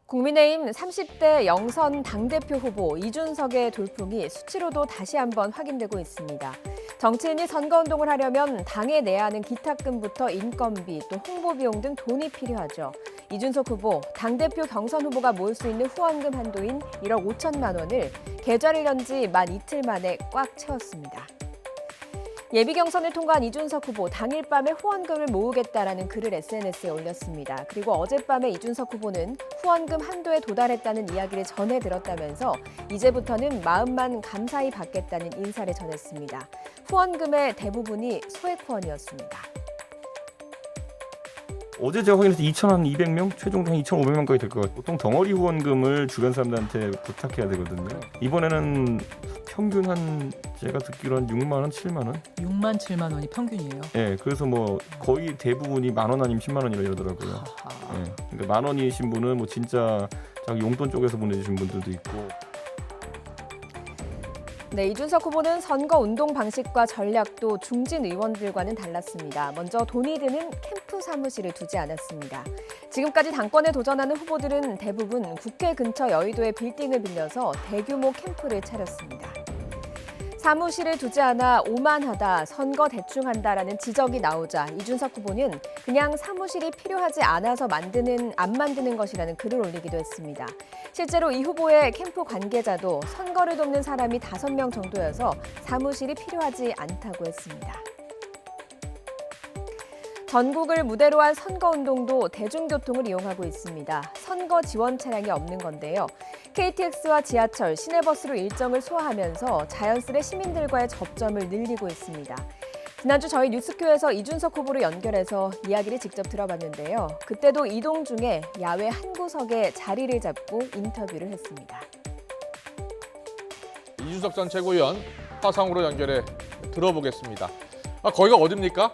국민의힘 30대 영선 당대표 후보 이준석의 돌풍이 수치로도 다시 한번 확인되고 있습니다. 정치인이 선거운동을 하려면 당에 내야 하는 기탁금부터 인건비, 또 홍보 비용 등 돈이 필요하죠. 이준석 후보, 당대표 경선 후보가 모을 수 있는 후원금 한도인 1억 5천만 원을 계좌를 연 지 만 이틀 만에 꽉 채웠습니다. 예비 경선을 통과한 이준석 후보 당일 밤에 후원금을 모으겠다라는 글을 SNS에 올렸습니다. 그리고 어젯밤에 이준석 후보는 후원금 한도에 도달했다는 이야기를 전해 들었다면서 이제부터는 마음만 감사히 받겠다는 인사를 전했습니다. 후원금의 대부분이 소액 후원이었습니다. 어제 제가 확인해서 2,200명, 최종 한 2,500명까지 될 것 같아요. 보통 덩어리 후원금을 주변 사람들한테 부탁해야 되거든요. 이번에는 평균 한 제가 듣기로 한 6만 원, 7만 원? 6만 7만 원이 평균이에요. 네, 그래서 뭐 거의 대부분이 만 원 아니면 10만 원이라 이러더라고요. 네, 그러니까 만 원이신 분은 뭐 진짜 자기 용돈 쪽에서 보내주신 분들도 있고. 네, 이준석 후보는 선거 운동 방식과 전략도 중진 의원들과는 달랐습니다. 먼저 돈이 드는 캠프 사무실을 두지 않았습니다. 지금까지 당권에 도전하는 후보들은 대부분 국회 근처 여의도의 빌딩을 빌려서 대규모 캠프를 차렸습니다. 사무실을 두지 않아 오만하다, 선거 대충 한다라는 지적이 나오자 이준석 후보는 그냥 사무실이 필요하지 않아서 안 만드는 것이라는 글을 올리기도 했습니다. 실제로 이 후보의 캠프 관계자도 선거를 돕는 사람이 5명 정도여서 사무실이 필요하지 않다고 했습니다. 전국을 무대로 한 선거운동도 대중교통을 이용하고 있습니다. 선거 지원 차량이 없는 건데요. KTX와 지하철, 시내버스로 일정을 소화하면서 자연스레 시민들과의 접점을 늘리고 있습니다. 지난주 저희 뉴스큐에서 이준석 후보를 연결해서 이야기를 직접 들어봤는데요. 그때도 이동 중에 야외 한 구석에 자리를 잡고 인터뷰를 했습니다. 이준석 전 최고위원 화상으로 연결해 들어보겠습니다. 거기가 어딥니까?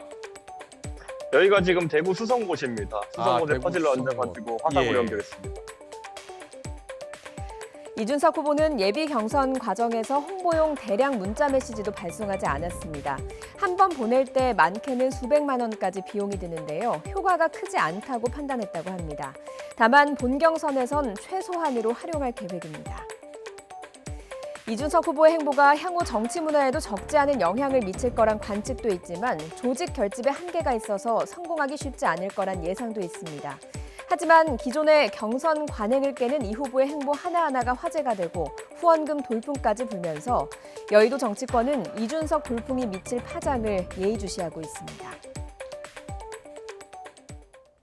여기가 지금 대구 수성고시입니다. 수성고대 대구 퍼즐로 수성고. 앉아가지고 화상으로 예. 연결했습니다. 이준석 후보는 예비 경선 과정에서 홍보용 대량 문자 메시지도 발송하지 않았습니다. 한 번 보낼 때 많게는 수백만 원까지 비용이 드는데요. 효과가 크지 않다고 판단했다고 합니다. 다만 본 경선에선 최소한으로 활용할 계획입니다. 이준석 후보의 행보가 향후 정치 문화에도 적지 않은 영향을 미칠 거란 관측도 있지만 조직 결집에 한계가 있어서 성공하기 쉽지 않을 거란 예상도 있습니다. 하지만 기존의 경선 관행을 깨는 이 후보의 행보 하나하나가 화제가 되고 후원금 돌풍까지 불면서 여의도 정치권은 이준석 돌풍이 미칠 파장을 예의주시하고 있습니다.